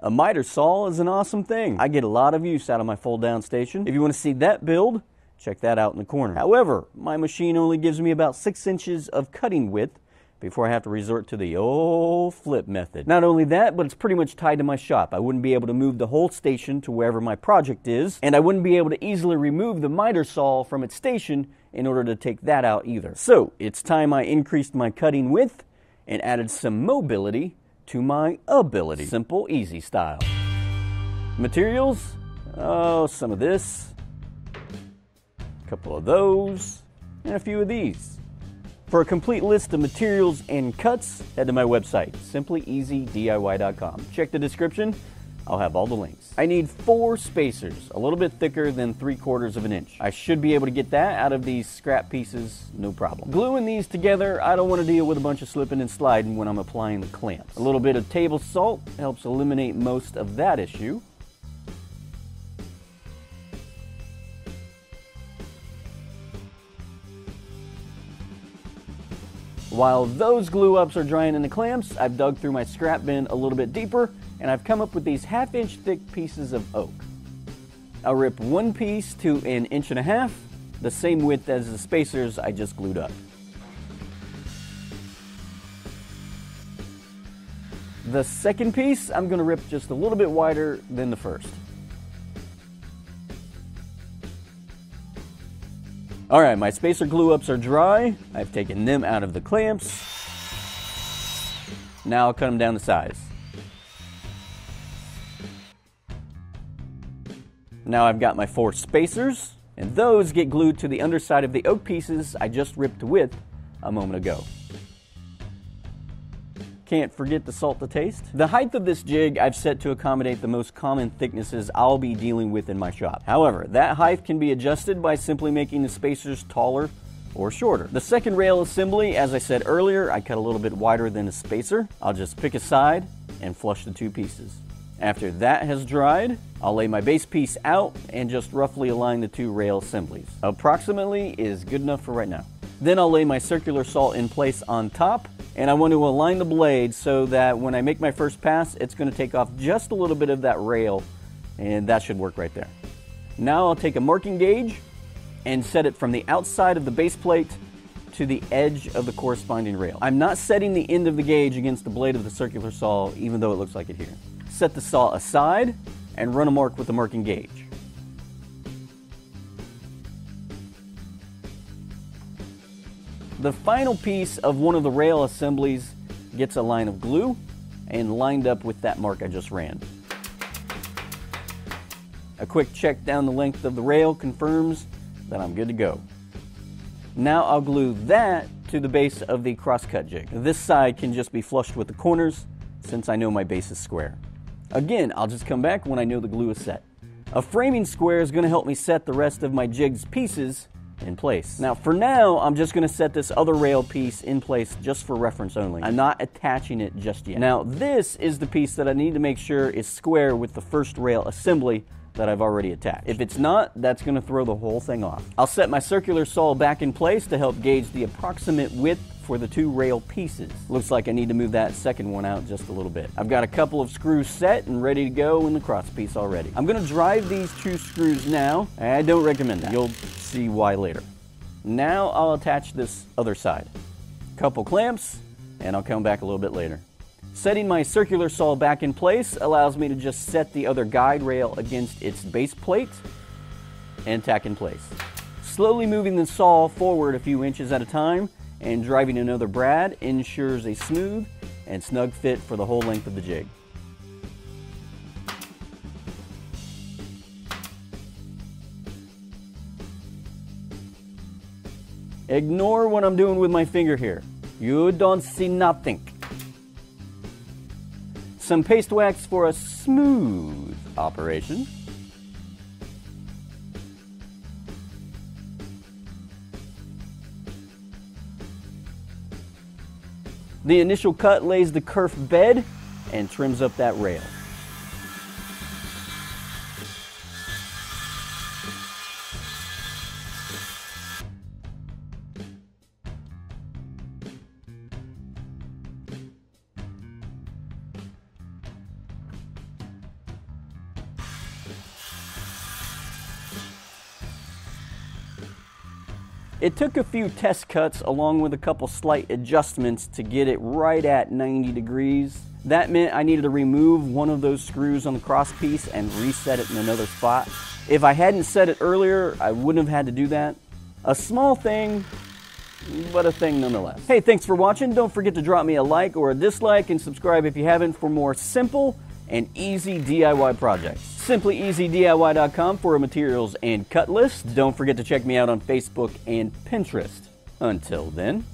A miter saw is an awesome thing. I get a lot of use out of my fold down station. If you want to see that build, check that out in the corner. However, my machine only gives me about 6 inches of cutting width before I have to resort to the old flip method. Not only that, but it's pretty much tied to my shop. I wouldn't be able to move the whole station to wherever my project is, and I wouldn't be able to easily remove the miter saw from its station in order to take that out either. So, it's time I increased my cutting width and added some mobility to my ability. Simple, easy style. Materials? Oh, some of this, a couple of those, and a few of these. For a complete list of materials and cuts, head to my website, simplyeasydiy.com. Check the description, I'll have all the links. I need 4 spacers, a little bit thicker than 3/4 of an inch. I should be able to get that out of these scrap pieces, no problem. Gluing these together, I don't want to deal with a bunch of slipping and sliding when I'm applying the clamps. A little bit of table salt helps eliminate most of that issue. While those glue ups are drying in the clamps, I've dug through my scrap bin a little bit deeper, and I've come up with these 1/2-inch thick pieces of oak. I'll rip one piece to 1.5 inches, the same width as the spacers I just glued up. The second piece, I'm going to rip just a little bit wider than the first. Alright, my spacer glue ups are dry. I've taken them out of the clamps. Now I'll cut them down to size. Now I've got my 4 spacers, and those get glued to the underside of the oak pieces I just ripped to width a moment ago. Can't forget the salt to taste. The height of this jig I've set to accommodate the most common thicknesses I'll be dealing with in my shop. However, that height can be adjusted by simply making the spacers taller or shorter. The second rail assembly, as I said earlier, I cut a little bit wider than a spacer. I'll just pick a side and flush the 2 pieces. After that has dried, I'll lay my base piece out and just roughly align the 2 rail assemblies. Approximately is good enough for right now. Then I'll lay my circular saw in place on top, and I want to align the blade so that when I make my first pass, it's going to take off just a little bit of that rail, and that should work right there. Now I'll take a marking gauge and set it from the outside of the base plate to the edge of the corresponding rail. I'm not setting the end of the gauge against the blade of the circular saw, even though it looks like it here. Set the saw aside and run a mark with the marking gauge. The final piece of one of the rail assemblies gets a line of glue and lined up with that mark I just ran. A quick check down the length of the rail confirms that I'm good to go. Now I'll glue that to the base of the crosscut jig. This side can just be flushed with the corners since I know my base is square. Again, I'll just come back when I know the glue is set. A framing square is going to help me set the rest of my jig's pieces in place. Now for now, I'm just going to set this other rail piece in place just for reference only. I'm not attaching it just yet. Now this is the piece that I need to make sure is square with the first rail assembly that I've already attached. If it's not, that's going to throw the whole thing off. I'll set my circular saw back in place to help gauge the approximate width for the 2 rail pieces. Looks like I need to move that second one out just a little bit. I've got a couple of screws set and ready to go in the cross piece already. I'm going to drive these 2 screws now. I don't recommend that. You'll see why later. Now I'll attach this other side. Couple clamps, and I'll come back a little bit later. Setting my circular saw back in place allows me to just set the other guide rail against its base plate and tack in place. Slowly moving the saw forward a few inches at a time and driving another brad ensures a smooth and snug fit for the whole length of the jig. Ignore what I'm doing with my finger here. You don't see nothing. Some paste wax for a smooth operation. The initial cut lays the kerf bed and trims up that rail. It took a few test cuts along with a couple slight adjustments to get it right at 90 degrees. That meant I needed to remove one of those screws on the cross piece and reset it in another spot. If I hadn't set it earlier, I wouldn't have had to do that. A small thing, but a thing nonetheless. Hey, thanks for watching. Don't forget to drop me a like or a dislike and subscribe if you haven't for more simple and easy DIY projects. SimplyEasyDIY.com for a materials and cut list. Don't forget to check me out on Facebook and Pinterest. Until then.